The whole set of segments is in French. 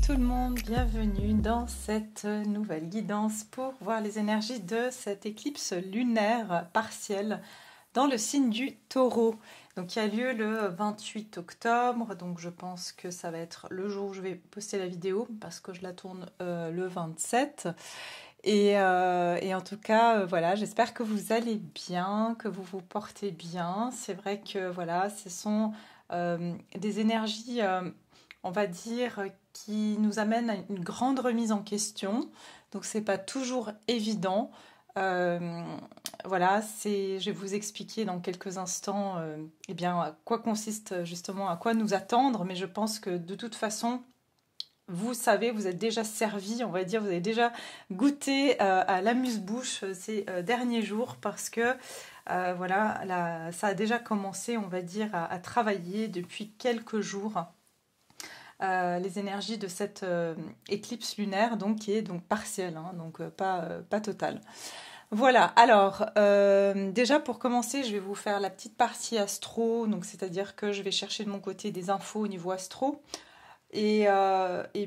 tout le monde, bienvenue dans cette nouvelle guidance pour voir les énergies de cette éclipse lunaire partielle dans le signe du Taureau. Donc qui a lieu le 28 octobre, donc je pense que ça va être le jour où je vais poster la vidéo parce que je la tourne le 27. Et en tout cas, voilà, j'espère que vous allez bien, que vous vous portez bien. C'est vrai que voilà, ce sont des énergies, on va dire, qui nous amènent à une grande remise en question. Donc c'est pas toujours évident. Voilà, je vais vous expliquer dans quelques instants eh bien, à quoi consiste justement, à quoi nous attendre. Mais je pense que de toute façon, vous savez, vous êtes déjà servi, on va dire, vous avez déjà goûté à l'amuse-bouche ces derniers jours parce que voilà, ça a déjà commencé, on va dire, à travailler depuis quelques jours. Les énergies de cette éclipse lunaire, donc qui est donc partielle, hein, donc pas totale. Voilà, alors déjà pour commencer, je vais vous faire la petite partie astro, donc c'est-à-dire que je vais chercher de mon côté des infos au niveau astro. Et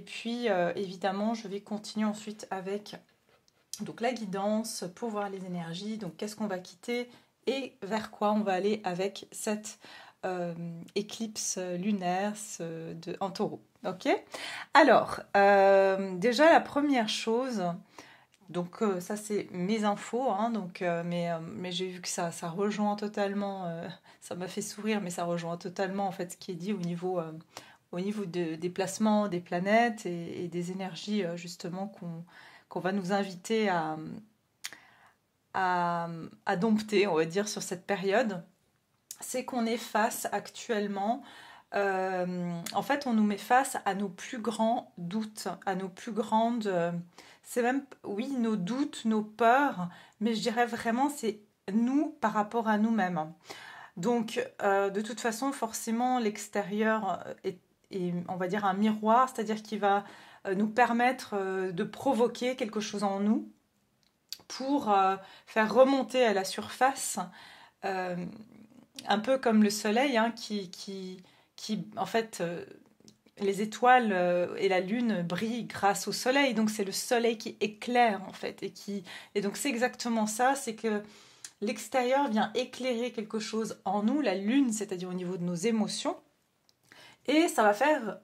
puis, évidemment, je vais continuer ensuite avec donc, la guidance pour voir les énergies. Donc, qu'est-ce qu'on va quitter et vers quoi on va aller avec cette éclipse lunaire en Taureau. Ok. Alors, déjà, la première chose, donc ça, c'est mes infos, hein, donc, mais j'ai vu que ça rejoint totalement, ça m'a fait sourire, mais ça rejoint totalement en fait ce qui est dit au niveau des placements des planètes et des énergies justement qu'on va nous inviter à dompter, on va dire, sur cette période. C'est qu'on est face actuellement, en fait, on nous met face à nos plus grands doutes, à nos plus grandes... c'est même, oui, nos doutes, nos peurs, mais je dirais vraiment, c'est nous par rapport à nous-mêmes. Donc, de toute façon, forcément, l'extérieur est on va dire un miroir, c'est-à-dire qu'il va nous permettre de provoquer quelque chose en nous pour faire remonter à la surface, un peu comme le soleil, hein, qui en fait, les étoiles et la lune brillent grâce au soleil, donc c'est le soleil qui éclaire en fait, et donc c'est exactement ça, c'est que l'extérieur vient éclairer quelque chose en nous, la lune, c'est-à-dire au niveau de nos émotions, et ça va faire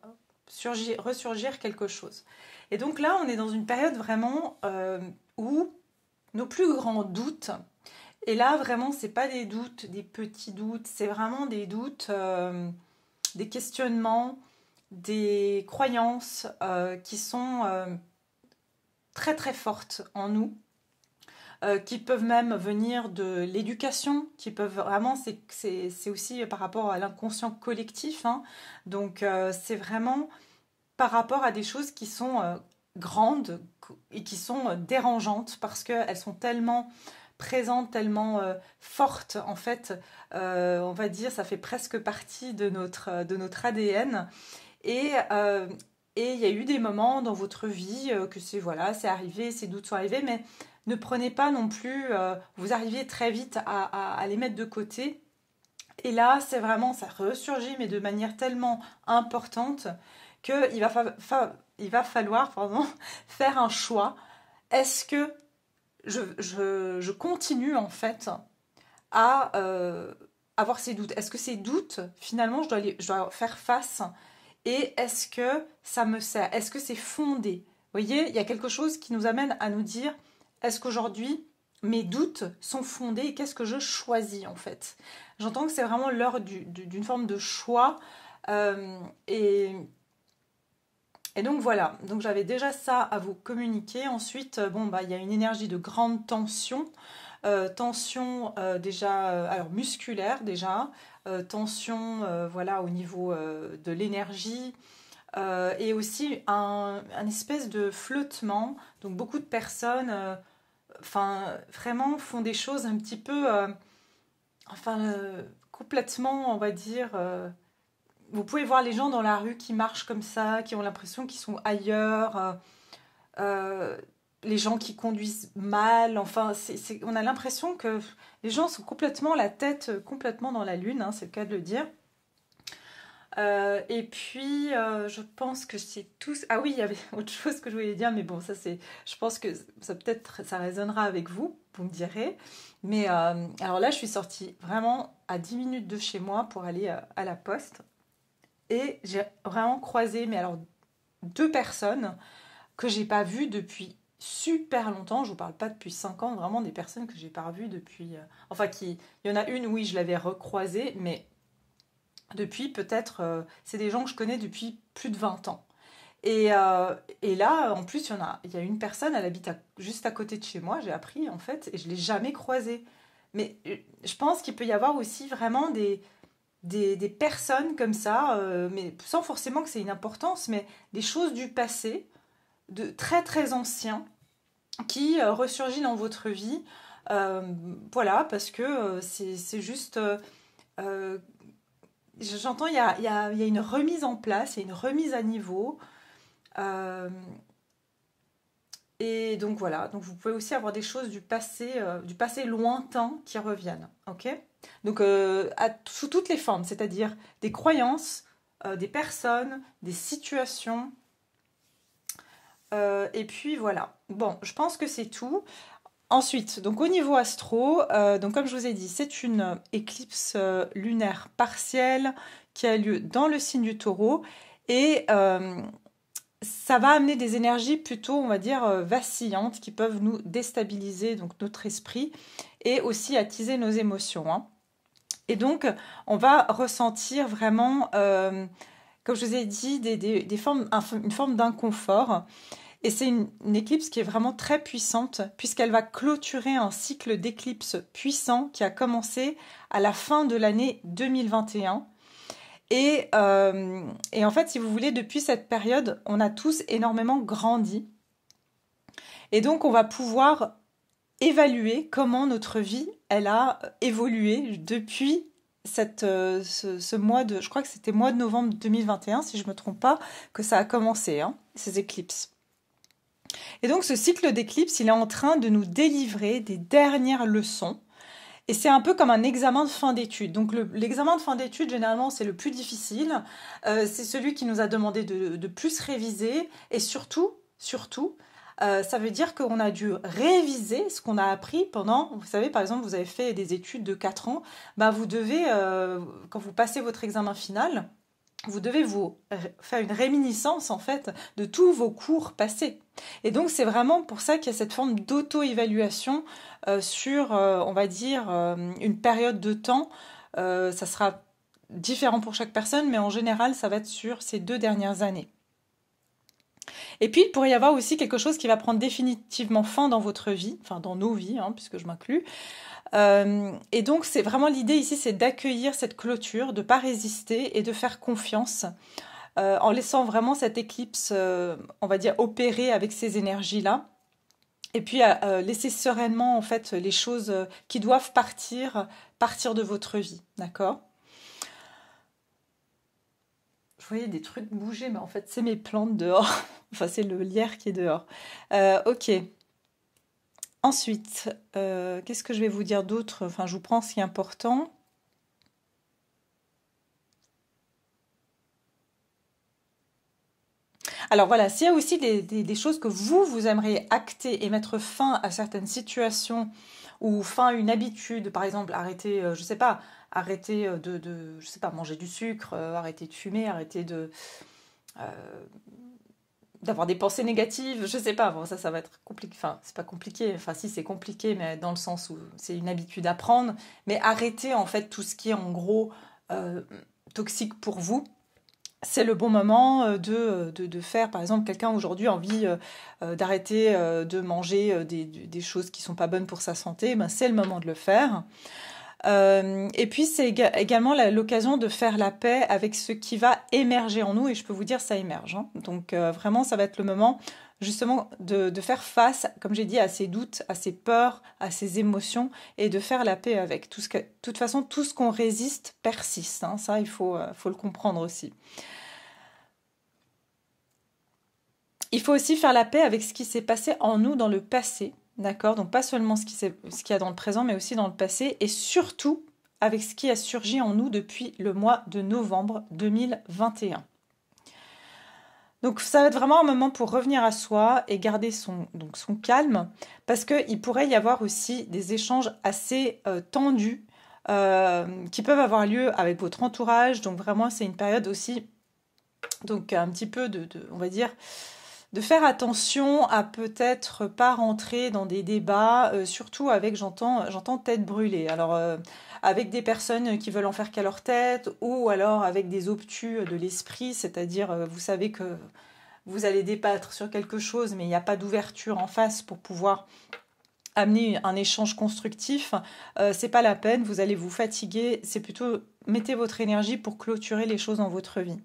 ressurgir quelque chose. Et donc là, on est dans une période vraiment où nos plus grands doutes, et là vraiment, c'est pas des doutes, des petits doutes, c'est vraiment des doutes, des questionnements, des croyances qui sont très très fortes en nous, qui peuvent même venir de l'éducation, qui peuvent vraiment, c'est aussi par rapport à l'inconscient collectif, hein. Donc c'est vraiment par rapport à des choses qui sont grandes et qui sont dérangeantes parce qu'elles sont tellement présentes, tellement fortes en fait, on va dire, ça fait presque partie de notre ADN. Et il y a eu des moments dans votre vie que c'est arrivé, ces doutes sont arrivés, mais ne prenez pas non plus, vous arrivez très vite à les mettre de côté. Et là, c'est vraiment, ça ressurgit, mais de manière tellement importante qu'il va falloir faire un choix. Est-ce que je continue en fait à avoir ces doutes? Est-ce que ces doutes, finalement, je dois faire face? Et est-ce que ça me sert? Est-ce que c'est fondé? Vous voyez, il y a quelque chose qui nous amène à nous dire, est-ce qu'aujourd'hui, mes doutes sont fondés et qu'est-ce que je choisis en fait? J'entends que c'est vraiment l'heure d'une forme de choix. Et donc voilà, donc j'avais déjà ça à vous communiquer. Ensuite, il y a une énergie de grande tension. Tension déjà alors musculaire déjà, tension voilà, au niveau de l'énergie, et aussi un espèce de flottement. Donc beaucoup de personnes vraiment font des choses un petit peu complètement, on va dire, vous pouvez voir les gens dans la rue qui marchent comme ça, qui ont l'impression qu'ils sont ailleurs, les gens qui conduisent mal, on a l'impression que les gens sont complètement la tête complètement dans la lune, hein, c'est le cas de le dire. Et puis, je pense que c'est tout. Ah oui, il y avait autre chose que je voulais dire, mais bon, ça c'est. Je pense que ça peut-être ça résonnera avec vous, vous me direz. Mais alors là, je suis sortie vraiment à 10 minutes de chez moi pour aller à la poste. Et j'ai vraiment croisé, mais alors, deux personnes que j'ai pas vues depuis super longtemps. Je vous parle pas depuis 5 ans, vraiment des personnes que j'ai pas revues depuis. Enfin, il y en a une, oui, je l'avais recroisée, mais depuis peut-être, c'est des gens que je connais depuis plus de 20 ans. Et là, en plus, il y a une personne, elle habite juste à côté de chez moi, j'ai appris en fait, et je ne l'ai jamais croisée. Mais je pense qu'il peut y avoir aussi vraiment des personnes comme ça, mais sans forcément que c'est une importance, mais des choses du passé, de très très anciens, qui ressurgit dans votre vie. Euh, voilà, parce que c'est juste euh, j'entends, il y a une remise en place, il y a une remise à niveau. Euh, et donc voilà, donc vous pouvez aussi avoir des choses du passé lointain qui reviennent. Ok. Donc sous toutes les formes, c'est-à-dire des croyances, des personnes, des situations. Et puis voilà. Bon, je pense que c'est tout. Ensuite, donc au niveau astro, donc comme je vous ai dit, c'est une éclipse lunaire partielle qui a lieu dans le signe du Taureau et ça va amener des énergies plutôt, on va dire, vacillantes qui peuvent nous déstabiliser donc notre esprit et aussi attiser nos émotions, hein. Et donc, on va ressentir vraiment, comme je vous ai dit, des formes, une forme d'inconfort. Et c'est une éclipse qui est vraiment très puissante puisqu'elle va clôturer un cycle d'éclipses puissant qui a commencé à la fin de l'année 2021. Et en fait, si vous voulez, depuis cette période, on a tous énormément grandi. Et donc, on va pouvoir évaluer comment notre vie, elle a évolué depuis ce mois de... Je crois que c'était mois de novembre 2021, si je ne me trompe pas, que ça a commencé, hein, ces éclipses. Et donc ce cycle d'éclipse, il est en train de nous délivrer des dernières leçons. Et c'est un peu comme un examen de fin d'études. Donc l'examen de fin d'études, généralement, c'est le plus difficile. C'est celui qui nous a demandé de plus réviser. Et surtout, ça veut dire qu'on a dû réviser ce qu'on a appris pendant... Vous savez, par exemple, vous avez fait des études de 4 ans. Bah, vous devez, quand vous passez votre examen final, vous devez vous faire une réminiscence en fait de tous vos cours passés. Et donc c'est vraiment pour ça qu'il y a cette forme d'auto-évaluation sur, on va dire, une période de temps. Ça sera différent pour chaque personne, mais en général, ça va être sur ces 2 dernières années. Et puis, il pourrait y avoir aussi quelque chose qui va prendre définitivement fin dans votre vie, enfin dans nos vies, hein, puisque je m'inclus. Et donc, c'est vraiment l'idée ici, c'est d'accueillir cette clôture, de ne pas résister et de faire confiance en laissant vraiment cette éclipse, on va dire, opérer avec ces énergies-là. Et puis, laisser sereinement, en fait, les choses qui doivent partir de votre vie. D'accord? Je voyais des trucs bouger, mais en fait, c'est mes plantes dehors. Enfin, c'est le lierre qui est dehors. Ok. Ensuite, qu'est-ce que je vais vous dire d'autre? Enfin, je vous prends ce qui est important. Alors voilà, s'il y a aussi des choses que vous aimeriez acter et mettre fin à certaines situations ou fin à une habitude, par exemple, arrêter, je sais pas, arrêter je sais pas, manger du sucre, arrêter de fumer, arrêter euh, d'avoir des pensées négatives, je sais pas, bon, ça va être compliqué, enfin, c'est pas compliqué, enfin, si, c'est compliqué, mais dans le sens où c'est une habitude à prendre, mais arrêter, en fait, tout ce qui est, en gros, euh, toxique pour vous. C'est le bon moment de faire, par exemple, quelqu'un aujourd'hui a envie d'arrêter de manger des choses qui sont pas bonnes pour sa santé, ben, c'est le moment de le faire. Et puis c'est également l'occasion de faire la paix avec ce qui va émerger en nous, et je peux vous dire ça émerge, hein. Donc vraiment ça va être le moment justement de faire face, comme j'ai dit, à ces doutes, à ces peurs, à ces émotions, et de faire la paix avec. De toute façon, tout ce qu'on résiste persiste, hein. Ça il faut le comprendre aussi. Il faut aussi faire la paix avec ce qui s'est passé en nous dans le passé, d'accord? Donc pas seulement ce qu'il y a dans le présent, mais aussi dans le passé, et surtout avec ce qui a surgi en nous depuis le mois de novembre 2021. Donc ça va être vraiment un moment pour revenir à soi et garder son calme, parce qu'il pourrait y avoir aussi des échanges assez tendus qui peuvent avoir lieu avec votre entourage. Donc vraiment c'est une période aussi, donc un petit peu on va dire, de faire attention à peut-être pas rentrer dans des débats, surtout avec, j'entends tête brûlée. Alors avec des personnes qui veulent en faire qu'à leur tête, ou alors avec des obtus de l'esprit, c'est-à-dire vous savez que vous allez débattre sur quelque chose, mais il n'y a pas d'ouverture en face pour pouvoir amener un échange constructif. C'est pas la peine, vous allez vous fatiguer, c'est plutôt mettez votre énergie pour clôturer les choses dans votre vie.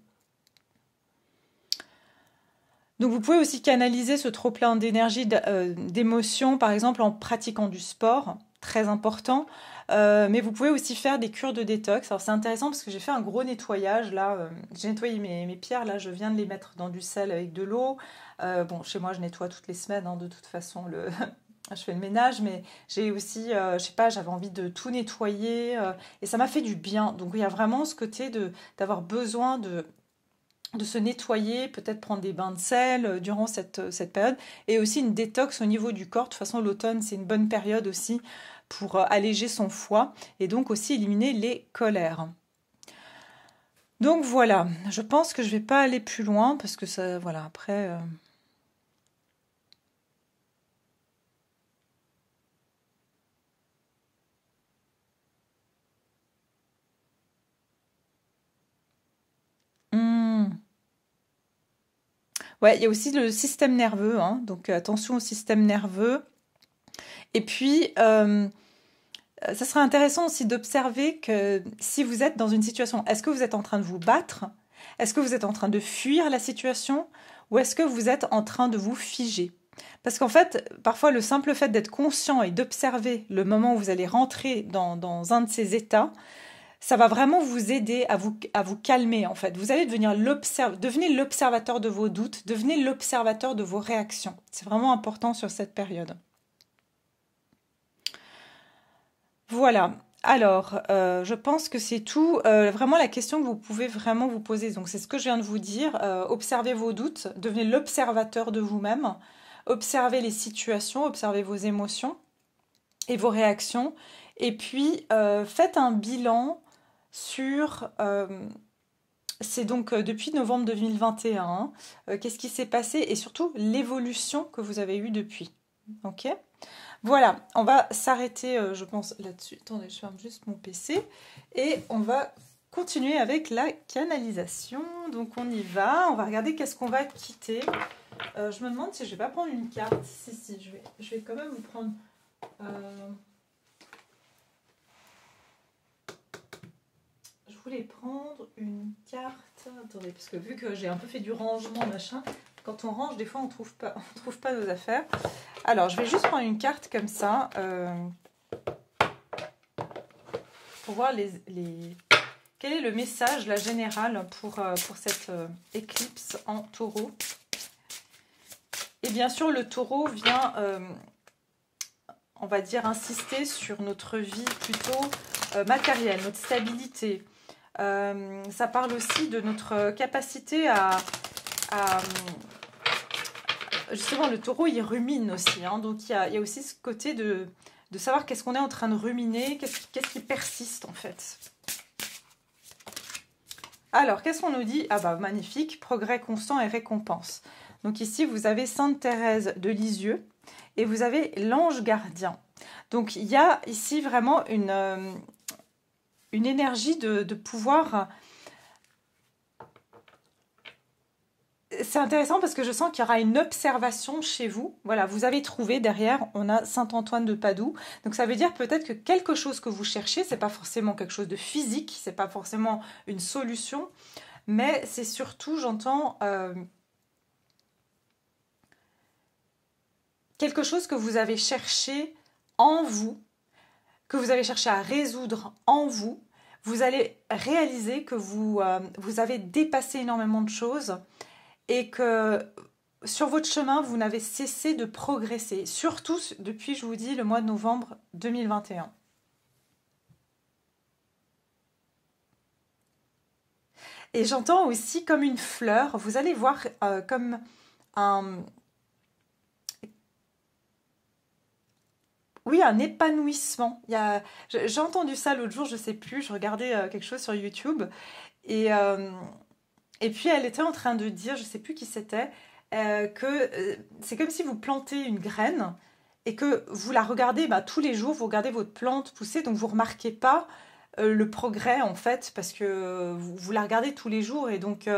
Donc vous pouvez aussi canaliser ce trop-plein d'énergie, d'émotions, par exemple en pratiquant du sport, très important. Mais vous pouvez aussi faire des cures de détox. Alors c'est intéressant parce que j'ai fait un gros nettoyage. Là, j'ai nettoyé mes pierres. Là, je viens de les mettre dans du sel avec de l'eau. Bon, chez moi, je nettoie toutes les semaines. Hein, de toute façon, je fais le ménage. Mais j'ai aussi, je sais pas, j'avais envie de tout nettoyer. Et ça m'a fait du bien. Donc il y a vraiment ce côté d'avoir besoin de se nettoyer, peut-être prendre des bains de sel durant cette période, et aussi une détox au niveau du corps. De toute façon, l'automne, c'est une bonne période aussi pour alléger son foie, et donc aussi éliminer les colères. Donc voilà, je pense que je ne vais pas aller plus loin, parce que ça, voilà, après... Ouais, il y a aussi le système nerveux, hein, donc attention au système nerveux. Et puis, ça serait intéressant aussi d'observer que si vous êtes dans une situation, est-ce que vous êtes en train de vous battre? Est-ce que vous êtes en train de fuir la situation? Ou est-ce que vous êtes en train de vous figer? Parce qu'en fait, parfois, le simple fait d'être conscient et d'observer le moment où vous allez rentrer dans un de ces états, ça va vraiment vous aider à vous calmer, en fait. Vous allez devenez l'observateur de vos doutes, devenez l'observateur de vos réactions. C'est vraiment important sur cette période. Voilà. Alors, je pense que c'est tout. Vraiment, la question que vous pouvez vraiment vous poser, donc c'est ce que je viens de vous dire. Observez vos doutes, devenez l'observateur de vous-même. Observez les situations, observez vos émotions et vos réactions. Et puis, faites un bilan sur... c'est donc depuis novembre 2021. Qu'est-ce qui s'est passé et surtout l'évolution que vous avez eue depuis. Ok? Voilà, on va s'arrêter, je pense, là-dessus. Attendez, je ferme juste mon PC. Et on va continuer avec la canalisation. Donc on y va. On va regarder qu'est-ce qu'on va quitter. Je me demande si je vais pas prendre une carte. Si, je vais quand même vous prendre... Je voulais prendre une carte. Attendez, parce que vu que j'ai un peu fait du rangement, machin, quand on range, des fois, on trouve pas nos affaires. Alors, je vais juste prendre une carte comme ça pour voir quel est le message, la générale, pour cette éclipse en taureau. Et bien sûr, le taureau vient, on va dire, insister sur notre vie plutôt matérielle, notre stabilité. Ça parle aussi de notre capacité à justement, le taureau, il rumine aussi. Hein, donc, il y a aussi ce côté de savoir qu'est-ce qu'on est en train de ruminer, qu'est-ce qui persiste, en fait. Alors, qu'est-ce qu'on nous dit? Ah bah, magnifique, progrès constant et récompense. Donc ici, vous avez Sainte Thérèse de Lisieux et vous avez l'ange gardien. Donc, il y a ici vraiment une énergie de pouvoir... C'est intéressant parce que je sens qu'il y aura une observation chez vous. Voilà, vous avez trouvé derrière, on a Saint-Antoine de Padoue. Donc ça veut dire peut-être que quelque chose que vous cherchez, c'est pas forcément quelque chose de physique, c'est pas forcément une solution, mais c'est surtout, j'entends, quelque chose que vous avez cherché en vous, que vous avez cherché à résoudre en vous. Vous allez réaliser que vous avez dépassé énormément de choses et que sur votre chemin, vous n'avez cessé de progresser, surtout depuis, je vous dis, le mois de novembre 2021. Et j'entends aussi comme une fleur. Vous allez voir comme un, oui, un épanouissement. J'ai entendu ça l'autre jour, je sais plus, je regardais quelque chose sur YouTube et, euh, et puis elle était en train de dire, je sais plus qui c'était, que c'est comme si vous plantez une graine et que vous la regardez bah, tous les jours, vous regardez votre plante pousser, donc vous remarquez pas le progrès en fait parce que vous la regardez tous les jours et donc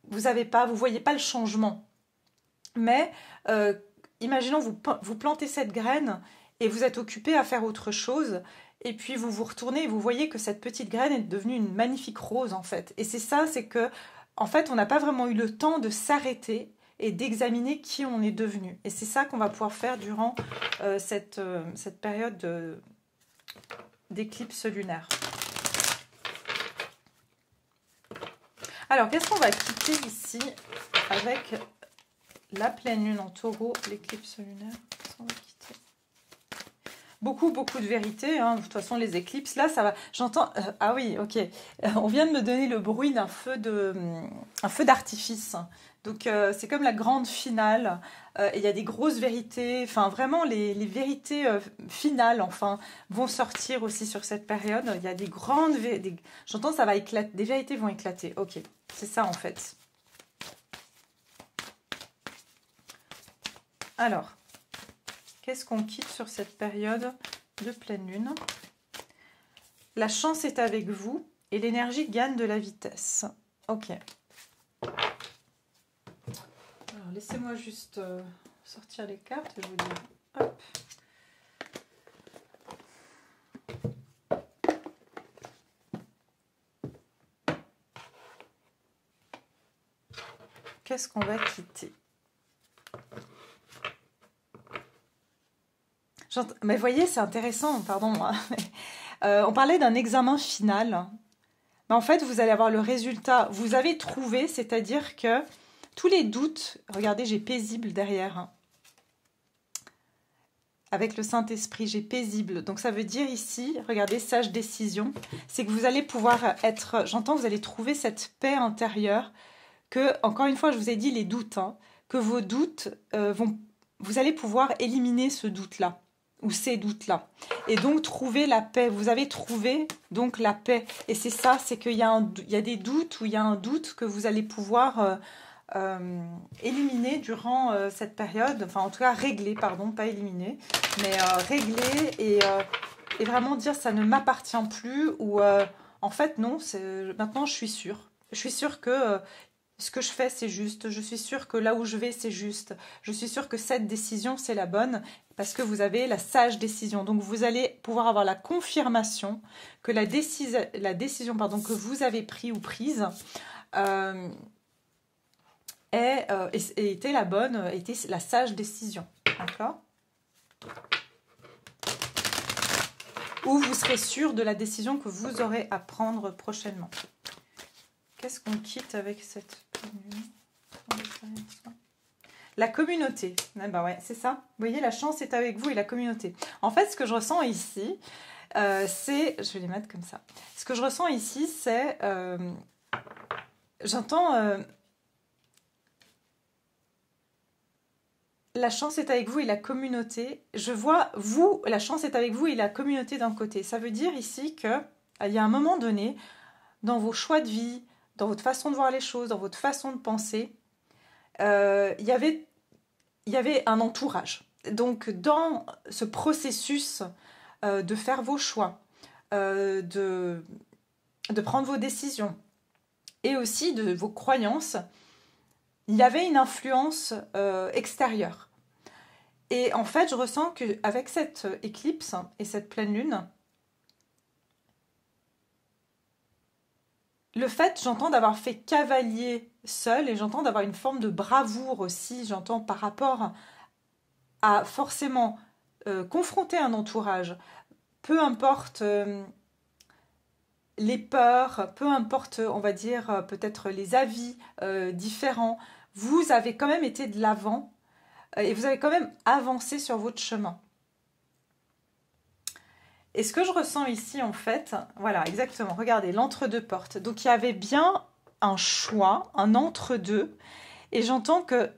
vous voyez pas le changement. Mais euh, imaginons vous plantez cette graine et vous êtes occupé à faire autre chose. Et puis vous vous retournez et vous voyez que cette petite graine est devenue une magnifique rose en fait. Et c'est ça, c'est que en fait on n'a pas vraiment eu le temps de s'arrêter et d'examiner qui on est devenu. Et c'est ça qu'on va pouvoir faire durant cette période d'éclipse lunaire. Alors qu'est-ce qu'on va quitter ici avec la pleine lune en taureau, l'éclipse lunaire? Qu'est-ce qu'on va quitter? Beaucoup de vérité, hein. De toute façon les éclipses, là ça va, j'entends, ah oui, ok, on vient de me donner le bruit un feu d'artifice, donc c'est comme la grande finale, et il y a des grosses vérités, enfin vraiment les vérités finales, enfin, vont sortir aussi sur cette période, il y a des grandes, j'entends ça va éclater, des vérités vont éclater, ok, c'est ça en fait. Alors, qu'est-ce qu'on quitte sur cette période de pleine lune? La chance est avec vous et l'énergie gagne de la vitesse. Ok. Alors, laissez-moi juste sortir les cartes et je vous dis. Hop. Qu'est-ce qu'on va quitter? Mais voyez, c'est intéressant, pardon. On parlait d'un examen final. Mais en fait, vous allez avoir le résultat. Vous avez trouvé, c'est-à-dire que tous les doutes, regardez, j'ai paisible derrière. Hein. Avec le Saint-Esprit, j'ai paisible. Donc ça veut dire ici, regardez, sage décision, c'est que vous allez pouvoir être, j'entends, vous allez trouver cette paix intérieure que, encore une fois, je vous ai dit les doutes, hein, que vos doutes vous allez pouvoir éliminer ce doute-là ou ces doutes-là. Et donc trouver la paix. Vous avez trouvé donc la paix. Et c'est ça, c'est qu'il y a des doutes ou il y a un doute que vous allez pouvoir éliminer durant cette période. Enfin, en tout cas, régler, pardon, pas éliminer, mais régler et vraiment dire ça ne m'appartient plus ou en fait non, maintenant je suis sûre. Je suis sûre que ce que je fais, c'est juste. Je suis sûre que là où je vais, c'est juste. Je suis sûre que cette décision, c'est la bonne parce que vous avez la sage décision. Donc, vous allez pouvoir avoir la confirmation que la décision pardon, que vous avez prise ou prise était la bonne, était la sage décision. D'accord ? Ou vous serez sûr de la décision que vous aurez à prendre prochainement. Qu'est-ce qu'on quitte avec cette la communauté. Ah bah ouais, c'est ça. Vous voyez, la chance est avec vous et la communauté. En fait, ce que je ressens ici, c'est... Je vais les mettre comme ça. Ce que je ressens ici, c'est... j'entends... la chance est avec vous et la communauté. Je vois, vous, la chance est avec vous et la communauté d'un côté. Ça veut dire ici qu'il y a un moment donné, dans vos choix de vie, dans votre façon de voir les choses, dans votre façon de penser, il y avait un entourage. Donc, dans ce processus de faire vos choix, de prendre vos décisions et aussi de vos croyances, il y avait une influence extérieure. Et en fait, je ressens qu'avec cette éclipse et cette pleine lune, le fait, j'entends, d'avoir fait cavalier seul et j'entends d'avoir une forme de bravoure aussi, j'entends par rapport à forcément confronter un entourage, peu importe les peurs, peu importe, on va dire, peut-être les avis différents, vous avez quand même été de l'avant et vous avez quand même avancé sur votre chemin. Et ce que je ressens ici, en fait, voilà, exactement, regardez, l'entre-deux portes. Donc, il y avait bien un choix, un entre-deux. Et j'entends que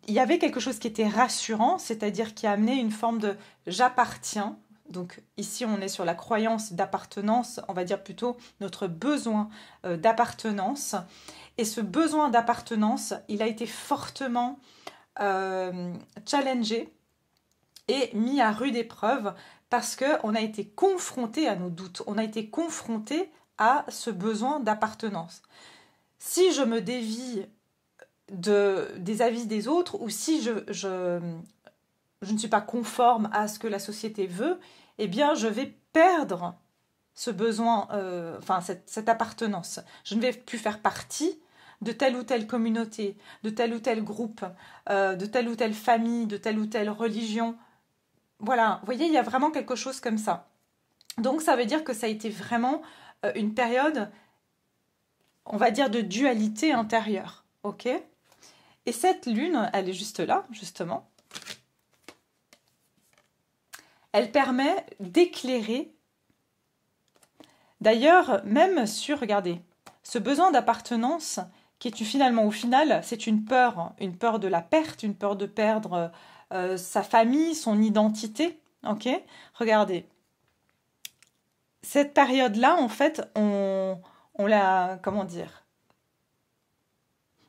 il y avait quelque chose qui était rassurant, c'est-à-dire qui a amené une forme de j'appartiens. Donc ici, on est sur la croyance d'appartenance, on va dire plutôt notre besoin d'appartenance. Et ce besoin d'appartenance, il a été fortement challengé et mis à rude épreuve parce qu'on a été confronté à nos doutes, on a été confronté à ce besoin d'appartenance. Si je me dévie des avis des autres ou si je ne suis pas conforme à ce que la société veut, eh bien je vais perdre ce besoin, cette appartenance. Je ne vais plus faire partie de telle ou telle communauté, de tel ou tel groupe, de telle ou telle famille, de telle ou telle religion. Voilà, vous voyez, il y a vraiment quelque chose comme ça. Donc ça veut dire que ça a été vraiment une période, on va dire, de dualité intérieure. Ok ? Et cette lune, elle est juste là, justement. Elle permet d'éclairer. D'ailleurs, même sur, regardez, ce besoin d'appartenance, qui est finalement, au final, c'est une peur de la perte, une peur de perdre sa famille, son identité. Ok ? Regardez. Cette période-là, en fait, on l'a, comment dire,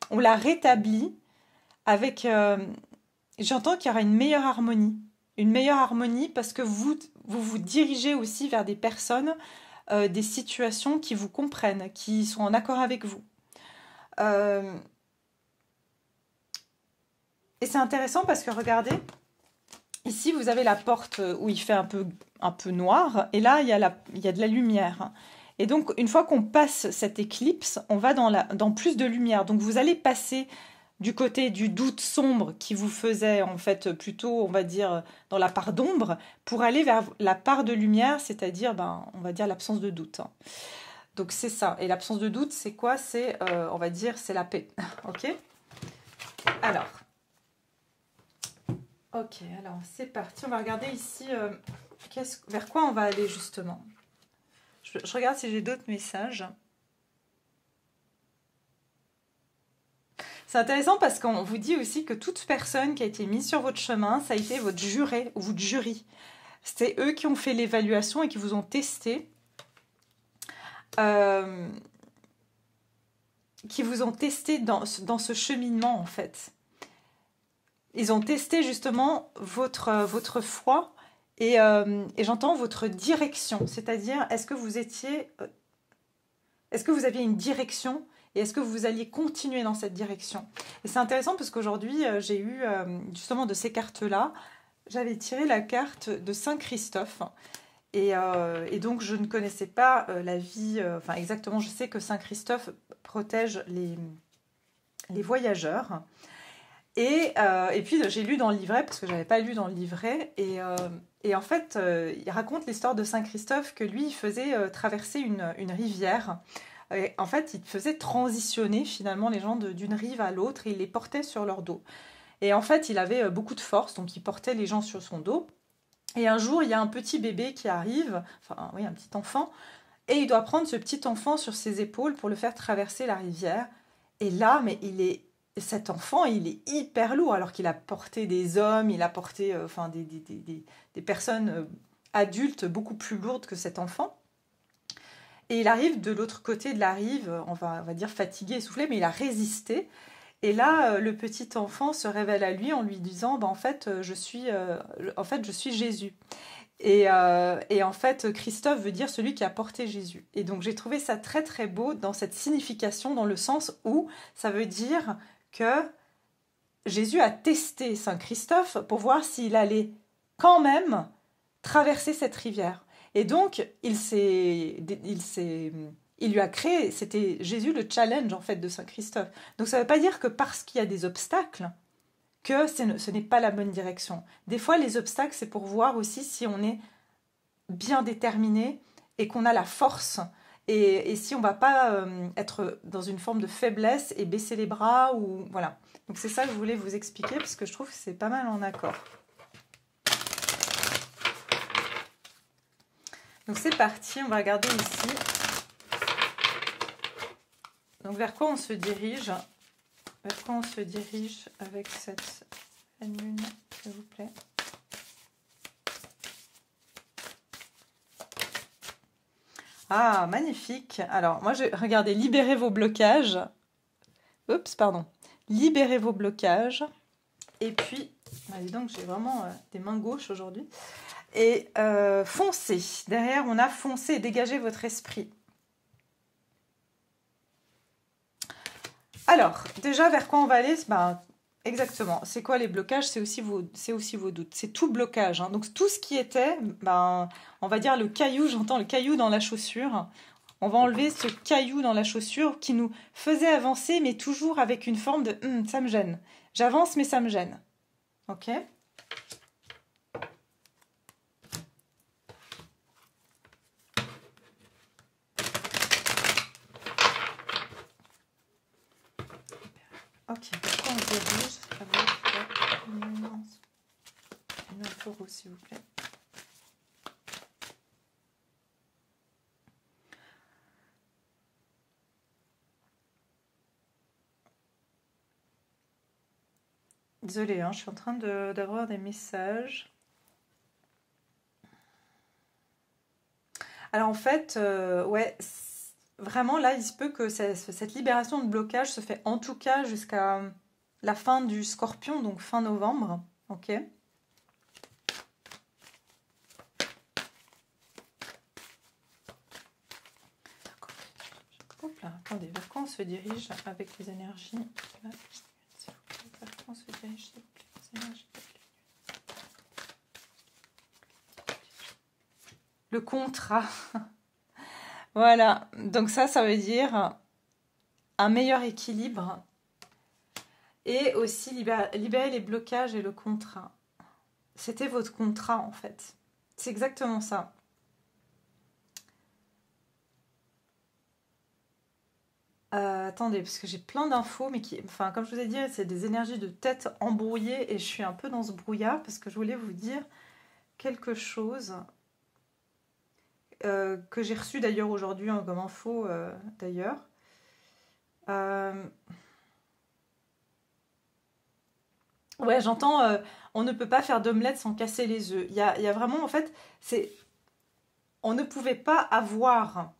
on l'a rétablie avec, j'entends qu'il y aura une meilleure harmonie parce que vous dirigez aussi vers des personnes, des situations qui vous comprennent, qui sont en accord avec vous. Et c'est intéressant parce que regardez, ici vous avez la porte où il fait un peu noir et là il y a de la lumière. Et donc une fois qu'on passe cette éclipse, on va dans plus de lumière. Donc vous allez passer du côté du doute sombre qui vous faisait en fait plutôt, on va dire, dans la part d'ombre, pour aller vers la part de lumière, c'est-à-dire, on va dire, l'absence de doute. Donc c'est ça. Et l'absence de doute, c'est quoi ? C'est, on va dire, c'est la paix. Ok ? Alors, c'est parti. On va regarder ici, vers quoi on va aller justement. Je regarde si j'ai d'autres messages. C'est intéressant parce qu'on vous dit aussi que toute personne qui a été mise sur votre chemin, ça a été votre juré ou votre jury. C'est eux qui ont fait l'évaluation et qui vous ont testé. Qui vous ont testé dans ce cheminement en fait. Ils ont testé justement votre foi et j'entends votre direction. C'est-à-dire, est-ce que vous aviez une direction ? Et est-ce que vous alliez continuer dans cette direction ? Et c'est intéressant parce qu'aujourd'hui, j'ai eu justement de ces cartes-là. J'avais tiré la carte de Saint Christophe. Et donc, je ne connaissais pas la vie... exactement, je sais que Saint Christophe protège les voyageurs. Et puis, j'ai lu dans le livret, parce que je n'avais pas lu dans le livret. Et en fait, il raconte l'histoire de Saint Christophe que lui, il faisait traverser une rivière. Et en fait, il faisait transitionner finalement les gens d'une rive à l'autre et il les portait sur leur dos. Et en fait, il avait beaucoup de force, donc il portait les gens sur son dos. Et un jour, il y a un petit bébé qui arrive, un petit enfant, et il doit prendre ce petit enfant sur ses épaules pour le faire traverser la rivière. Et là, mais cet enfant, il est hyper lourd, alors qu'il a porté des hommes, il a porté des personnes adultes beaucoup plus lourdes que cet enfant. Et il arrive de l'autre côté de la rive, on va dire fatigué, essoufflé, mais il a résisté. Et là, le petit enfant se révèle à lui en lui disant en fait, je suis Jésus. Et en fait, Christophe veut dire celui qui a porté Jésus. Et donc, j'ai trouvé ça très, très beau dans cette signification, dans le sens où ça veut dire que Jésus a testé Saint Christophe pour voir s'il allait quand même traverser cette rivière. Et donc, il lui a créé, c'était Jésus le challenge en fait de Saint Christophe. Donc ça ne veut pas dire que parce qu'il y a des obstacles, que ce n'est pas la bonne direction. Des fois, les obstacles, c'est pour voir aussi si on est bien déterminé et qu'on a la force. Et si on ne va pas être dans une forme de faiblesse et baisser les bras. Voilà. Donc c'est ça que je voulais vous expliquer parce que je trouve que c'est pas mal en accord. Donc c'est parti, on va regarder ici. Donc vers quoi on se dirige? Vers quoi on se dirige avec cette lune, s'il vous plaît? Ah, magnifique. Alors, moi, regardez, libérez vos blocages. Oups, pardon. Libérez vos blocages. Et puis, dis donc, j'ai vraiment des mains gauches aujourd'hui. Et foncez. Derrière, on a foncé, dégagez votre esprit. Alors, déjà, vers quoi on va aller? Exactement. C'est quoi les blocages? C'est aussi vos doutes. C'est tout blocage. Hein. Donc, tout ce qui était, on va dire le caillou, j'entends le caillou dans la chaussure. On va enlever ce caillou dans la chaussure qui nous faisait avancer, mais toujours avec une forme de « ça me gêne ». J'avance, mais ça me gêne. Ok? Ok, pourquoi on se dirige avec une taureau, s'il vous plaît. Désolée, hein, je suis en train d'avoir des messages. Alors en fait, ouais, vraiment là, il se peut que cette libération de blocage se fait en tout cas jusqu'à la fin du Scorpion, donc fin novembre. Ok. Hop là, attendez, vers quoi on se dirige avec les énergies là, vers quoi on se dirige, s'il vous plaît, les énergies. Le contrat. Voilà, donc ça veut dire un meilleur équilibre et aussi libérer les blocages et le contrat. C'était votre contrat en fait. C'est exactement ça. Attendez, parce que j'ai plein d'infos, mais enfin, comme je vous ai dit, c'est des énergies de tête embrouillées et je suis un peu dans ce brouillard parce que je voulais vous dire quelque chose que j'ai reçu d'ailleurs aujourd'hui comme info d'ailleurs. Ouais, j'entends, on ne peut pas faire d'omelette sans casser les œufs. Il y a vraiment, en fait, on ne pouvait pas avoir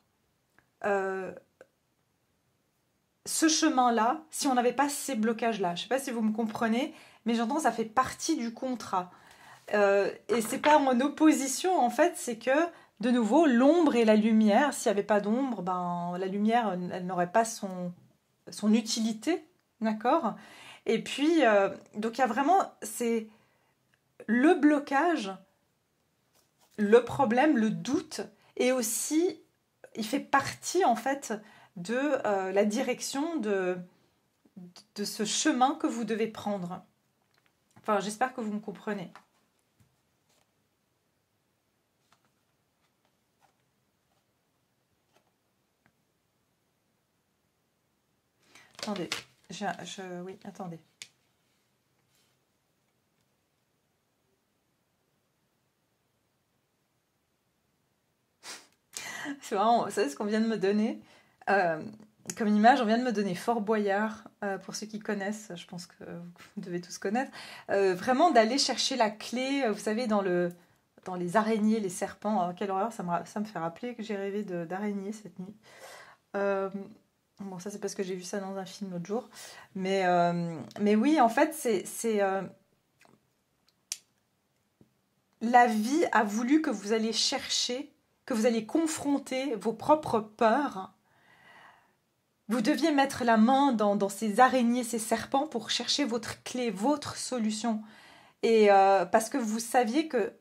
ce chemin-là si on n'avait pas ces blocages-là. Je ne sais pas si vous me comprenez, mais j'entends ça fait partie du contrat. Et c'est pas en opposition, en fait, c'est que, de nouveau, l'ombre et la lumière, s'il n'y avait pas d'ombre, la lumière, elle n'aurait pas son utilité, d'accord? Et puis, donc il y a vraiment, c'est le blocage, le problème, le doute, et aussi, il fait partie, en fait, de la direction de ce chemin que vous devez prendre. Enfin, j'espère que vous me comprenez. Attendez, oui, attendez. C'est vraiment, vous savez ce qu'on vient de me donner comme image, on vient de me donner Fort Boyard, pour ceux qui connaissent, je pense que vous devez tous connaître, vraiment d'aller chercher la clé, vous savez, dans les araignées, les serpents. Oh, quelle horreur, ça me fait rappeler que j'ai rêvé d'araignées cette nuit. Bon, ça c'est parce que j'ai vu ça dans un film l'autre jour. Mais oui, en fait, c'est la vie a voulu que vous alliez chercher, que vous alliez confronter vos propres peurs. Vous deviez mettre la main dans ces araignées, ces serpents pour chercher votre clé, votre solution. Et parce que vous saviez que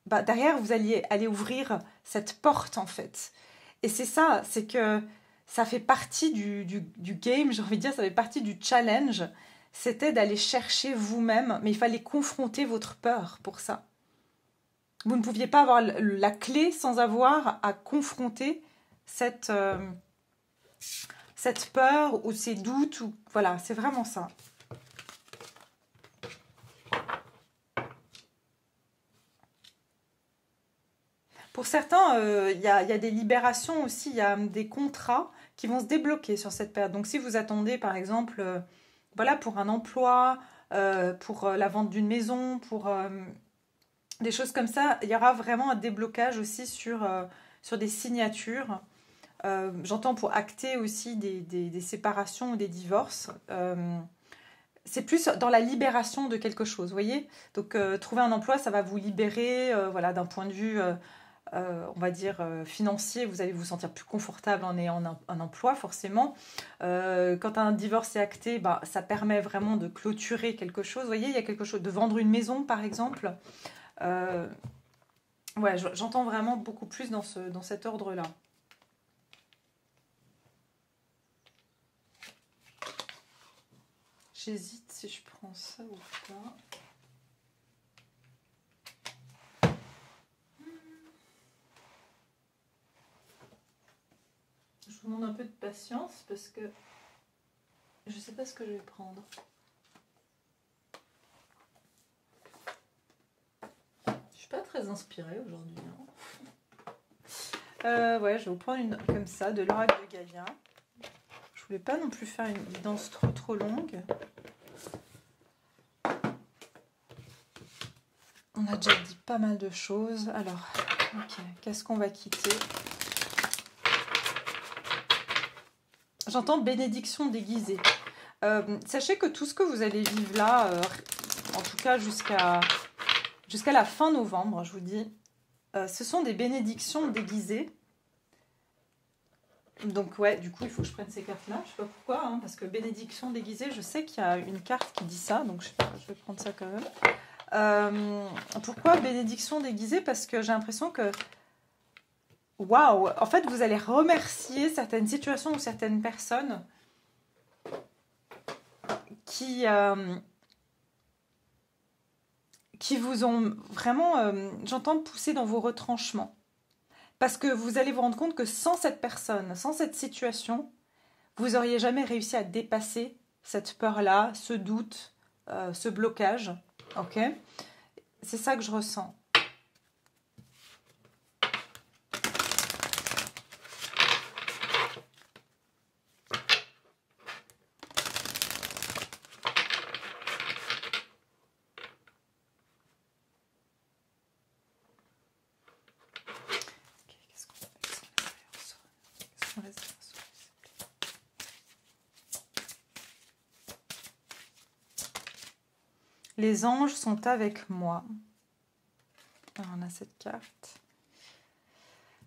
derrière, vous alliez aller ouvrir cette porte, en fait. Et c'est ça, c'est que ça fait partie du game, j'ai envie de dire, ça fait partie du challenge. C'était d'aller chercher vous-même, mais il fallait confronter votre peur pour ça. Vous ne pouviez pas avoir la clé sans avoir à confronter cette peur ou ces doutes. Voilà, c'est vraiment ça. Pour certains, il y a des libérations aussi, il y a des contrats qui vont se débloquer sur cette période. Donc si vous attendez par exemple voilà, pour un emploi, pour la vente d'une maison, pour des choses comme ça, il y aura vraiment un déblocage aussi sur des signatures. J'entends pour acter aussi des séparations ou des divorces. C'est plus dans la libération de quelque chose, vous voyez. Donc trouver un emploi, ça va vous libérer, voilà, d'un point de vue, on va dire, financier. Vous allez vous sentir plus confortable en ayant un emploi, forcément. Quand un divorce est acté, bah, ça permet vraiment de clôturer quelque chose. Vous voyez, il y a quelque chose, de vendre une maison, par exemple. Ouais, j'entends vraiment beaucoup plus dans cet ordre-là. J'hésite si je prends ça ou pas. Je vous demande un peu de patience parce que je ne sais pas ce que je vais prendre. Je ne suis pas très inspirée aujourd'hui. Ouais, je vais vous prendre une comme ça, de l'oracle de Gaïa. Je voulais pas non plus faire une guidance trop longue. On a déjà dit pas mal de choses. Alors, ok, qu'est-ce qu'on va quitter? J'entends bénédiction déguisée. Sachez que tout ce que vous allez vivre là, en tout cas jusqu'à la fin novembre, je vous dis, ce sont des bénédictions déguisées. Donc ouais, du coup, il faut que je prenne ces cartes-là. Je sais pas pourquoi, hein, parce que bénédiction déguisée, je sais qu'il y a une carte qui dit ça, donc je sais pas, je vais prendre ça quand même. Pourquoi bénédiction déguisée? Parce que j'ai l'impression que waouh, en fait, vous allez remercier certaines situations ou certaines personnes qui vous ont vraiment, j'entends, poussé dans vos retranchements. Parce que vous allez vous rendre compte que sans cette personne, sans cette situation, vous n'auriez jamais réussi à dépasser cette peur-là, ce doute, ce blocage. Ok? C'est ça que je ressens. Les anges sont avec moi. Alors, on a cette carte.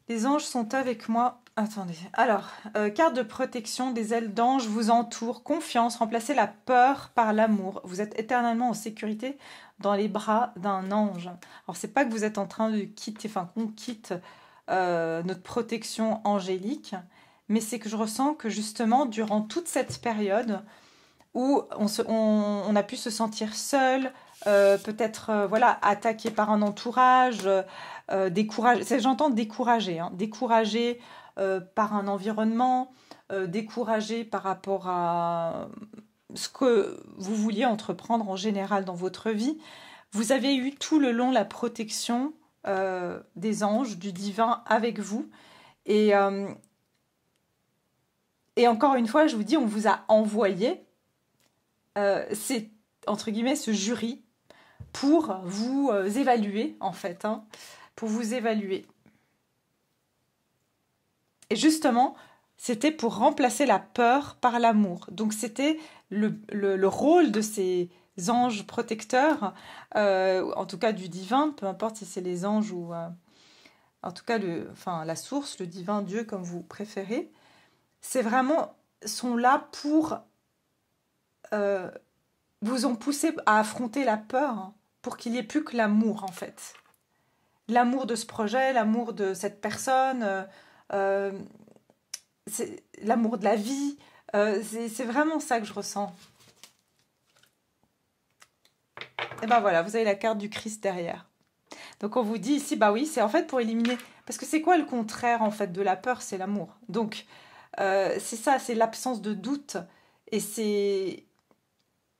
Les anges sont avec moi. Attendez. Alors, carte de protection, des ailes d'ange vous entourent. Confiance, remplacez la peur par l'amour. Vous êtes éternellement en sécurité dans les bras d'un ange. Alors, c'est pas que vous êtes en train de quitter, enfin qu'on quitte notre protection angélique, mais c'est que je ressens que justement, durant toute cette période où on a pu se sentir seul, peut-être voilà, attaqué par un entourage, découragé, j'entends découragé, hein, découragé par un environnement, découragé par rapport à ce que vous vouliez entreprendre en général dans votre vie. Vous avez eu tout le long la protection des anges, du divin avec vous. Et encore une fois, je vous dis, on vous a envoyé, c'est entre guillemets ce jury pour vous évaluer en fait, hein, pour vous évaluer. Et justement, c'était pour remplacer la peur par l'amour. Donc c'était le rôle de ces anges protecteurs, en tout cas du divin, peu importe si c'est les anges ou en tout cas la source, le divin Dieu comme vous préférez, c'est vraiment, sont là pour vous ont poussé à affronter la peur, hein, pour qu'il n'y ait plus que l'amour en fait. L'amour de ce projet, l'amour de cette personne, c'est l'amour de la vie, c'est vraiment ça que je ressens. Et ben voilà, vous avez la carte du Christ derrière. Donc on vous dit ici, bah oui, c'est en fait pour éliminer, parce que c'est quoi le contraire en fait de la peur? C'est l'amour. Donc c'est ça, c'est l'absence de doute, et c'est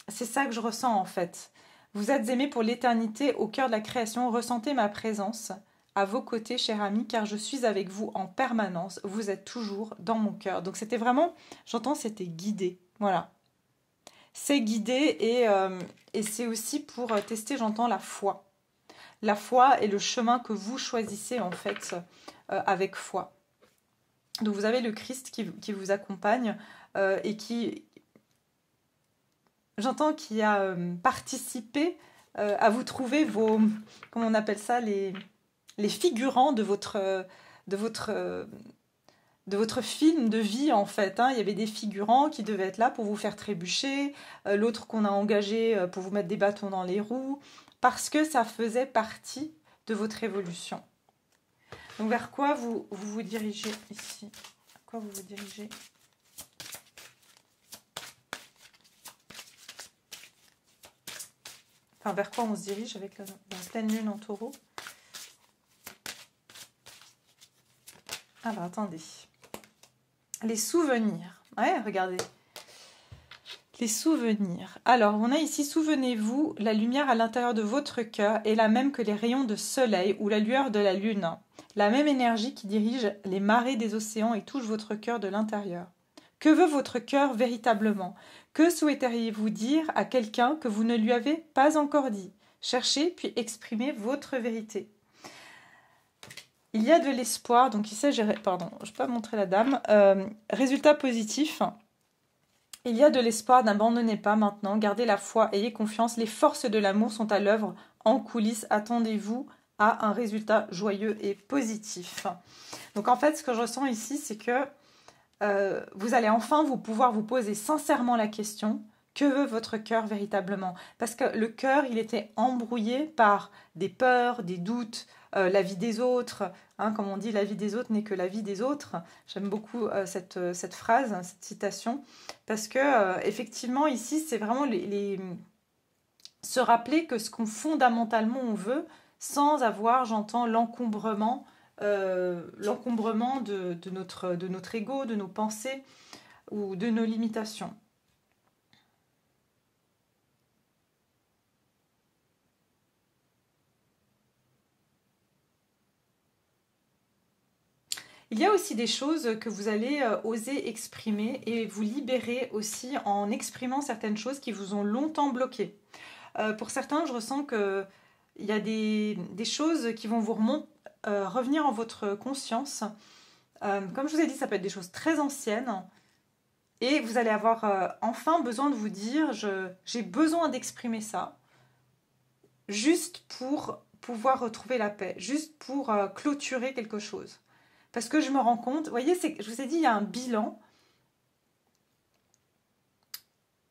ça que je ressens en fait. Vous êtes aimés pour l'éternité au cœur de la création, ressentez ma présence à vos côtés, cher ami, car je suis avec vous en permanence. Vous êtes toujours dans mon cœur. Donc c'était vraiment, j'entends, c'était guidé. Voilà. C'est guidé et c'est aussi pour tester, j'entends, la foi. La foi est le chemin que vous choisissez en fait avec foi. Donc vous avez le Christ qui vous accompagne et qui, j'entends, qui a participé à vous trouver vos, comment on appelle ça, les figurants de votre film de vie en fait. Hein. Il y avait des figurants qui devaient être là pour vous faire trébucher, l'autre qu'on a engagé pour vous mettre des bâtons dans les roues, parce que ça faisait partie de votre évolution. Donc vers quoi vous dirigez ici? Vers quoi vous dirigez? Enfin, vers quoi on se dirige avec la pleine lune en taureau? Alors, attendez. Les souvenirs. Ouais, regardez. Les souvenirs. Alors, on a ici, souvenez-vous, la lumière à l'intérieur de votre cœur est la même que les rayons de soleil ou la lueur de la lune. La même énergie qui dirige les marées des océans et touche votre cœur de l'intérieur. Que veut votre cœur véritablement? Que souhaiteriez-vous dire à quelqu'un que vous ne lui avez pas encore dit? Cherchez puis exprimez votre vérité. Il y a de l'espoir, donc il s'agirait, pardon, je ne vais pas montrer la dame, résultat positif. Il y a de l'espoir, n'abandonnez pas maintenant, gardez la foi, ayez confiance, les forces de l'amour sont à l'œuvre en coulisses, attendez-vous à un résultat joyeux et positif. Donc en fait, ce que je ressens ici, c'est que vous allez enfin pouvoir vous poser sincèrement la question, que veut votre cœur véritablement? Parce que le cœur, il était embrouillé par des peurs, des doutes, la vie des autres. Hein, comme on dit, la vie des autres n'est que la vie des autres. J'aime beaucoup cette phrase, cette citation, parce que effectivement, ici, c'est vraiment se rappeler que ce qu'on fondamentalement on veut, sans avoir, j'entends, l'encombrement de notre ego, de nos pensées ou de nos limitations. Il y a aussi des choses que vous allez oser exprimer et vous libérer aussi en exprimant certaines choses qui vous ont longtemps bloqué. Pour certains, je ressens qu'il y a des choses qui vont vous revenir en votre conscience. Comme je vous ai dit, ça peut être des choses très anciennes. Et vous allez avoir enfin besoin de vous dire, j'ai besoin d'exprimer ça, juste pour pouvoir retrouver la paix, juste pour clôturer quelque chose. Parce que je me rends compte, vous voyez, je vous ai dit, il y a un bilan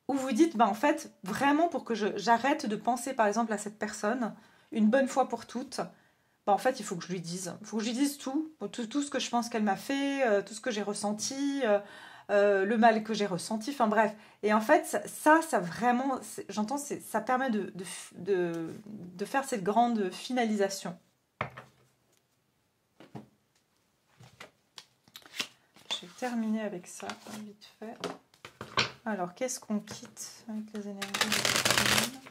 où vous dites, en fait, vraiment pour que j'arrête de penser par exemple à cette personne, une bonne fois pour toutes, en fait, il faut que je lui dise. Il faut que je lui dise tout ce que je pense qu'elle m'a fait, tout ce que j'ai ressenti, le mal que j'ai ressenti, enfin bref. Et en fait, ça vraiment, j'entends, ça permet de faire cette grande finalisation. Je vais terminer avec ça, vite fait. Alors, qu'est-ce qu'on quitte avec les énergies de cette semaine?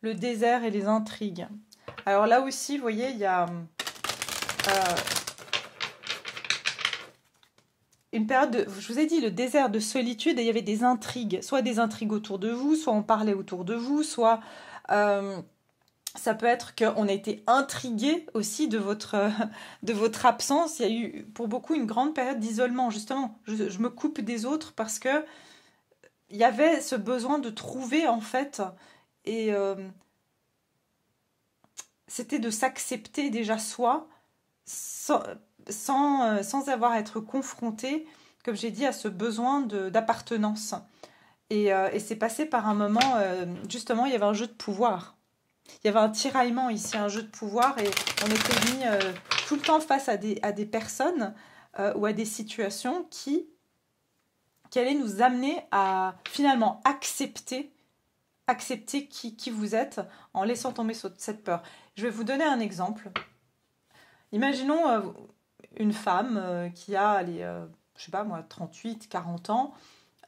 Le désert et les intrigues. Alors là aussi, vous voyez, il y a une période je vous ai dit, le désert de solitude, et il y avait des intrigues. Soit des intrigues autour de vous, soit on parlait autour de vous, soit ça peut être qu'on a été intrigué aussi de votre absence. Il y a eu pour beaucoup une grande période d'isolement, justement. Je me coupe des autres parce que il y avait ce besoin de trouver, en fait, et c'était de s'accepter déjà soi, sans avoir à être confronté, comme j'ai dit, à ce besoin d'appartenance. Et c'est passé par un moment, justement, il y avait un jeu de pouvoir. Il y avait un tiraillement ici, un jeu de pouvoir, et on était mis tout le temps face à des personnes ou à des situations qui allaient nous amener à finalement accepter qui vous êtes en laissant tomber cette peur. Je vais vous donner un exemple. Imaginons une femme qui a, je sais pas moi, 38, 40 ans,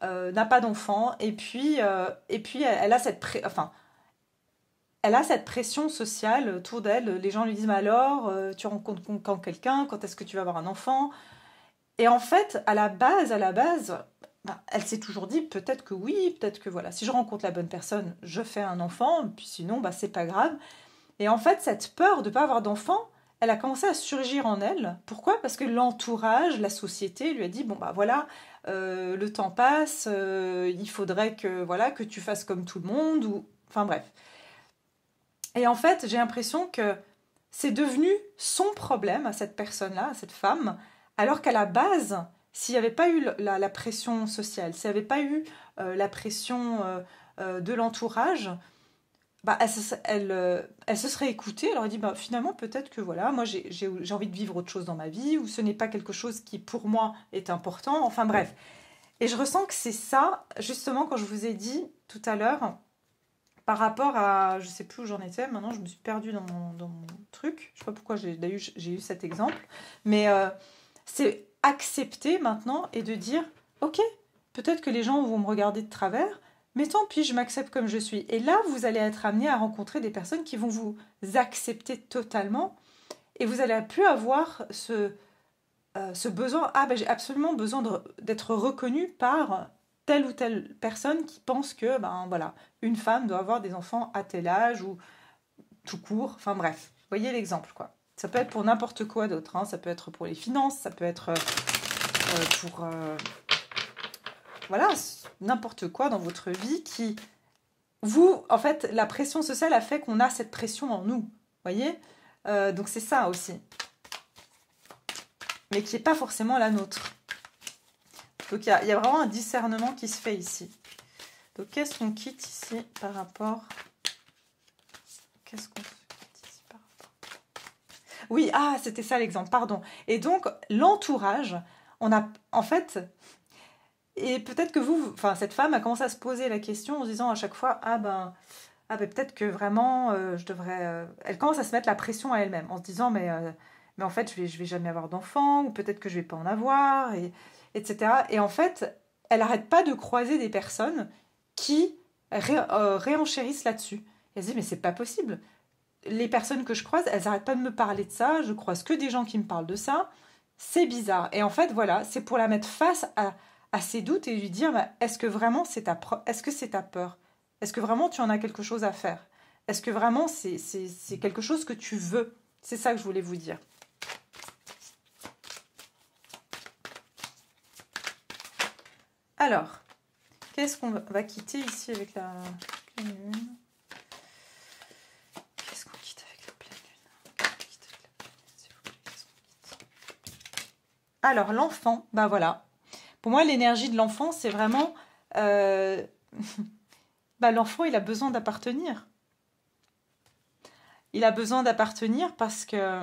n'a pas d'enfant, et puis elle a elle a cette pression sociale autour d'elle. Les gens lui disent, mais alors, tu rencontres quand quelqu'un, quand est-ce que tu vas avoir un enfant? Et en fait, à la base, ben, elle s'est toujours dit, peut-être que oui, peut-être que voilà, si je rencontre la bonne personne, je fais un enfant, puis sinon, bah, c'est pas grave. Et en fait, cette peur de ne pas avoir d'enfant, elle a commencé à surgir en elle. Pourquoi? Parce que l'entourage, la société lui a dit, bon bah voilà, le temps passe, il faudrait que voilà que tu fasses comme tout le monde, ou enfin bref. Et en fait, j'ai l'impression que c'est devenu son problème à cette personne-là, à cette femme, alors qu'à la base, s'il n'y avait pas eu la pression sociale, s'il n'y avait pas eu la pression de l'entourage, bah, elle se serait écoutée, elle aurait dit bah, finalement peut-être que voilà, moi j'ai envie de vivre autre chose dans ma vie, ou ce n'est pas quelque chose qui pour moi est important, enfin bref. Et je ressens que c'est ça, justement, quand je vous ai dit tout à l'heure, par rapport à, je sais plus où j'en étais, maintenant je me suis perdue dans mon truc, je sais pas pourquoi d'ailleurs j'ai eu cet exemple, mais c'est accepter maintenant et de dire, ok, peut-être que les gens vont me regarder de travers, mais tant pis, je m'accepte comme je suis. Et là, vous allez être amené à rencontrer des personnes qui vont vous accepter totalement, et vous allez plus avoir ce besoin, ah ben j'ai absolument besoin d'être reconnu par telle ou telle personne qui pense que ben voilà, une femme doit avoir des enfants à tel âge ou tout court, enfin bref, voyez l'exemple quoi. Ça peut être pour n'importe quoi d'autre, hein. Ça peut être pour les finances, ça peut être pour voilà, n'importe quoi dans votre vie qui vous, en fait, la pression sociale a fait qu'on a cette pression en nous, voyez. Donc c'est ça aussi, mais qui n'est pas forcément la nôtre. Donc il y a vraiment un discernement qui se fait ici. Donc qu'est-ce qu'on quitte ici par rapport... Qu'est-ce qu'on quitte ici par rapport... Oui, ah, c'était ça l'exemple, pardon. Et donc l'entourage, on a en fait... Et peut-être que vous, enfin cette femme a commencé à se poser la question en se disant à chaque fois, ah ben peut-être que vraiment je devrais... Elle commence à se mettre la pression à elle-même en se disant, mais en fait je vais jamais avoir d'enfant, ou peut-être que je vais pas en avoir, etc. Et en fait, elle n'arrête pas de croiser des personnes qui réenchérissent là-dessus. Et elle se dit, mais c'est pas possible. Les personnes que je croise, elles n'arrêtent pas de me parler de ça, je croise que des gens qui me parlent de ça. C'est bizarre. Et en fait, voilà, c'est pour la mettre face à ses doutes et lui dire, bah, est-ce que vraiment est-ce que c'est ta peur? Est-ce que vraiment tu en as quelque chose à faire? Est-ce que vraiment c'est quelque chose que tu veux? C'est ça que je voulais vous dire. Alors, qu'est-ce qu'on va quitter ici avec la pleine lune? Qu'est-ce qu'on quitte avec la pleine lune? Alors, l'enfant, bah voilà. Pour moi, l'énergie de l'enfant, c'est vraiment... bah, l'enfant, il a besoin d'appartenir. Il a besoin d'appartenir parce que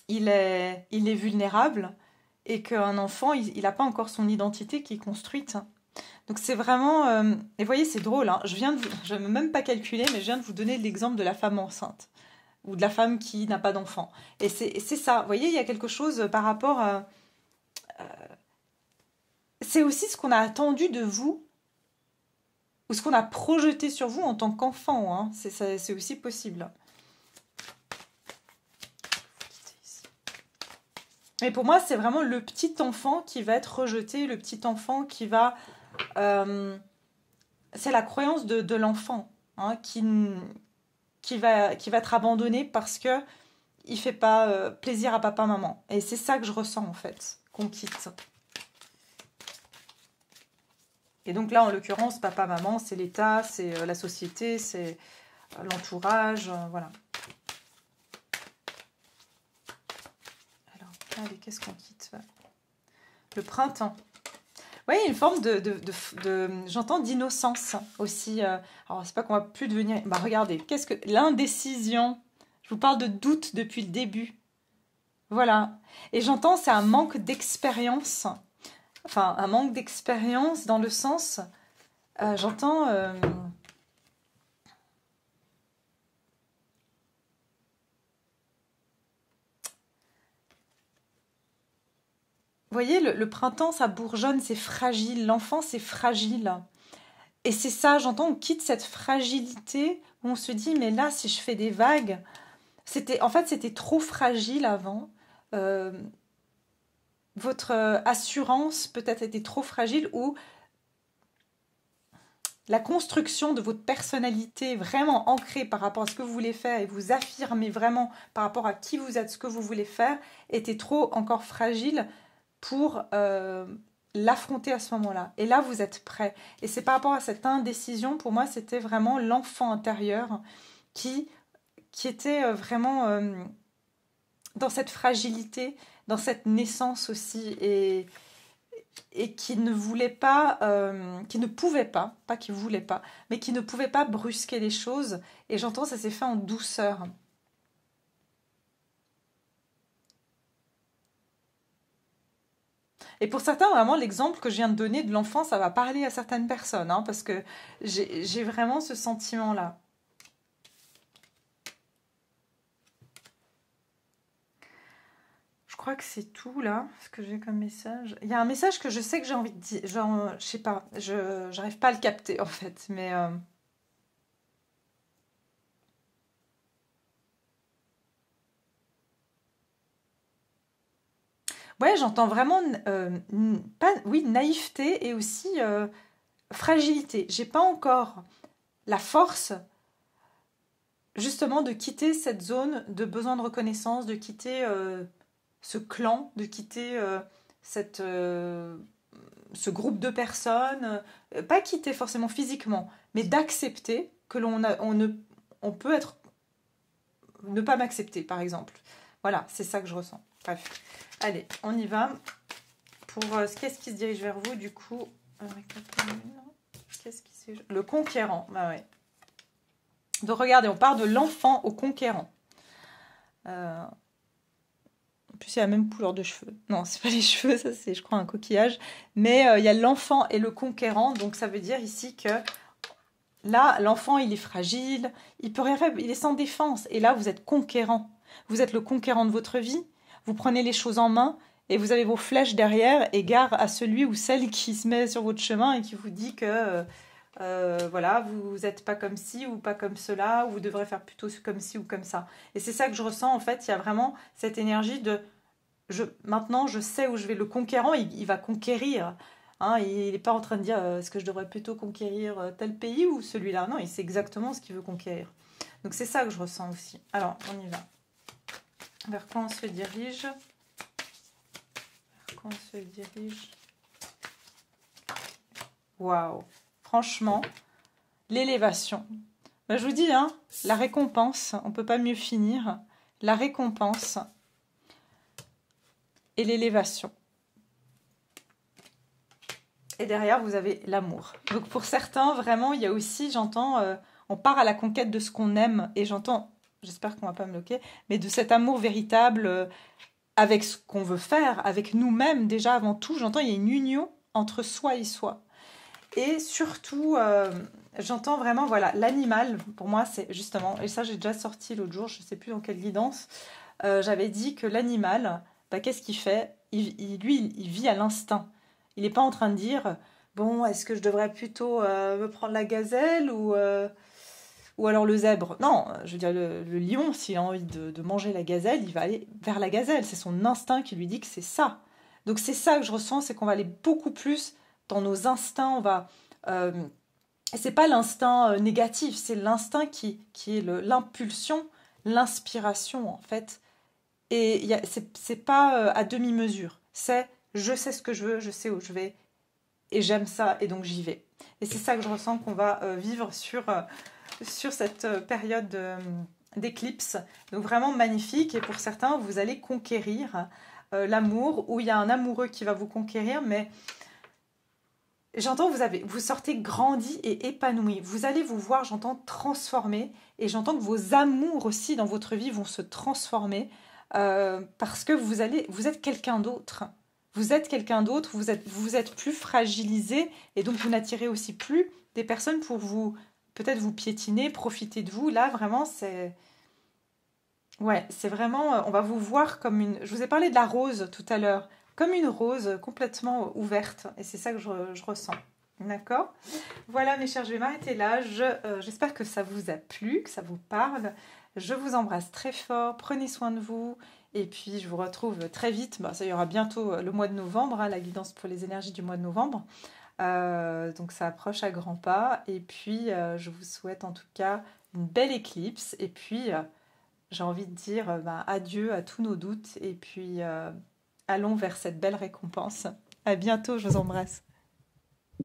il est vulnérable et qu'un enfant, il n'a pas encore son identité qui est construite. Donc c'est vraiment... et vous voyez, c'est drôle, hein. Je ne vais même pas calculer, mais je viens de vous donner l'exemple de la femme enceinte ou de la femme qui n'a pas d'enfant. Et c'est ça, vous voyez, il y a quelque chose par rapport à... c'est aussi ce qu'on a attendu de vous ou ce qu'on a projeté sur vous en tant qu'enfant. Hein. C'est aussi possible. Et pour moi, c'est vraiment le petit enfant qui va être rejeté, le petit enfant qui va... c'est la croyance de l'enfant hein, qui va être abandonné parce que il fait pas plaisir à papa, maman. Et c'est ça que je ressens en fait, qu'on quitte. Et donc là, en l'occurrence, papa, maman, c'est l'État, c'est la société, c'est l'entourage, voilà. Alors, allez, qu'est-ce qu'on quitte? Le printemps. Oui, une forme j'entends d'innocence aussi. Alors, c'est pas qu'on va plus devenir... Bah, regardez, qu'est-ce que... L'indécision. Je vous parle de doute depuis le début. Voilà. Et j'entends, c'est un manque d'expérience. Enfin, un manque d'expérience dans le sens... j'entends... Vous voyez, le printemps, ça bourgeonne, c'est fragile. L'enfant, c'est fragile. Et c'est ça, j'entends, on quitte cette fragilité où on se dit, mais là, si je fais des vagues, en fait, c'était trop fragile avant. Euh, votre assurance peut-être était trop fragile ou la construction de votre personnalité vraiment ancrée par rapport à ce que vous voulez faire et vous affirmer vraiment par rapport à qui vous êtes, ce que vous voulez faire, était trop encore fragile pour l'affronter à ce moment-là. Et là, vous êtes prêt. Et c'est par rapport à cette indécision, pour moi, c'était vraiment l'enfant intérieur qui était vraiment dans cette fragilité, dans cette naissance aussi, et qui ne voulait pas, qui ne pouvait pas qui voulait pas, mais qui ne pouvait pas brusquer les choses. Et j'entends, ça s'est fait en douceur. Et pour certains, vraiment, l'exemple que je viens de donner de l'enfant, ça va parler à certaines personnes, hein, parce que j'ai vraiment ce sentiment-là. Je crois que c'est tout là, ce que j'ai comme message. Il y a un message que je sais que j'ai envie de dire, genre, je sais pas, j'arrive pas à le capter en fait, mais ouais, j'entends vraiment pas, oui, naïveté et aussi fragilité. J'ai pas encore la force justement de quitter cette zone de besoin de reconnaissance, de quitter ce clan, de quitter cette, ce groupe de personnes, pas quitter forcément physiquement, mais d'accepter que on peut être, ne pas m'accepter, par exemple. Voilà, c'est ça que je ressens. Bref, allez, on y va. Pour qu'est-ce qui se dirige vers vous, du coup le conquérant, bah ouais. Donc regardez, on part de l'enfant au conquérant. En plus, il y a la même couleur de cheveux. Non, c'est pas les cheveux, ça c'est, je crois, un coquillage. Mais il y a l'enfant et le conquérant. Donc ça veut dire ici que là, l'enfant, il est fragile, il peut rien faire, il est sans défense. Et là, vous êtes conquérant. Vous êtes le conquérant de votre vie. Vous prenez les choses en main et vous avez vos flèches derrière. Et gare à celui ou celle qui se met sur votre chemin et qui vous dit que voilà, vous n'êtes pas comme ci ou pas comme cela, ou vous devrez faire plutôt comme ci ou comme ça. Et c'est ça que je ressens, en fait, il y a vraiment cette énergie de maintenant je sais où je vais. Le conquérant, il va conquérir. Hein, il n'est pas en train de dire est-ce que je devrais plutôt conquérir tel pays ou celui-là. Non, il sait exactement ce qu'il veut conquérir. Donc c'est ça que je ressens aussi. Alors, on y va. Vers quoi on se dirige? Vers quoi on se dirige? Waouh! Franchement, l'élévation. Ben, je vous dis, hein, la récompense, on ne peut pas mieux finir. La récompense et l'élévation. Et derrière, vous avez l'amour. Donc pour certains, vraiment, il y a aussi, j'entends, on part à la conquête de ce qu'on aime. Et j'entends, j'espère qu'on ne va pas me bloquer, mais de cet amour véritable avec ce qu'on veut faire, avec nous-mêmes déjà avant tout. J'entends, il y a une union entre soi et soi. Et surtout, j'entends vraiment, voilà, l'animal, pour moi, c'est justement, et ça j'ai déjà sorti l'autre jour, je ne sais plus dans quelle guidance, j'avais dit que l'animal, bah, qu'est-ce qu'il fait? Lui, il vit à l'instinct. Il n'est pas en train de dire, bon, est-ce que je devrais plutôt me prendre la gazelle ou alors le zèbre? Non, je veux dire, le lion, s'il a envie de manger la gazelle, il va aller vers la gazelle. C'est son instinct qui lui dit que c'est ça. Donc c'est ça que je ressens, c'est qu'on va aller beaucoup plus dans nos instincts, on va... c'est pas l'instinct négatif, c'est l'instinct qui est l'impulsion, l'inspiration en fait. Et c'est pas à demi-mesure, c'est je sais ce que je veux, je sais où je vais, et j'aime ça, et donc j'y vais. Et c'est ça que je ressens qu'on va vivre sur cette période d'éclipse. Donc vraiment magnifique, et pour certains, vous allez conquérir l'amour, où il y a un amoureux qui va vous conquérir, mais j'entends vous sortez grandi et épanoui. Vous allez vous voir, j'entends, transformer. Et j'entends que vos amours aussi dans votre vie vont se transformer parce que vous êtes quelqu'un d'autre. Vous êtes quelqu'un d'autre, vous êtes plus fragilisé et donc vous n'attirez aussi plus des personnes pour peut-être vous piétiner, profiter de vous. Là, vraiment, c'est... Ouais, c'est vraiment... On va vous voir comme une... Je vous ai parlé de la rose tout à l'heure. Comme une rose complètement ouverte. Et c'est ça que je ressens. D'accord? Voilà mes chers, je vais m'arrêter là. J'espère que ça vous a plu, que ça vous parle. Je vous embrasse très fort, prenez soin de vous. Et puis je vous retrouve très vite. Bah, ça y aura bientôt le mois de novembre, hein, la guidance pour les énergies du mois de novembre. Donc ça approche à grands pas. Et puis je vous souhaite en tout cas une belle éclipse. Et puis j'ai envie de dire bah, adieu à tous nos doutes. Et puis allons vers cette belle récompense. À bientôt, je vous embrasse.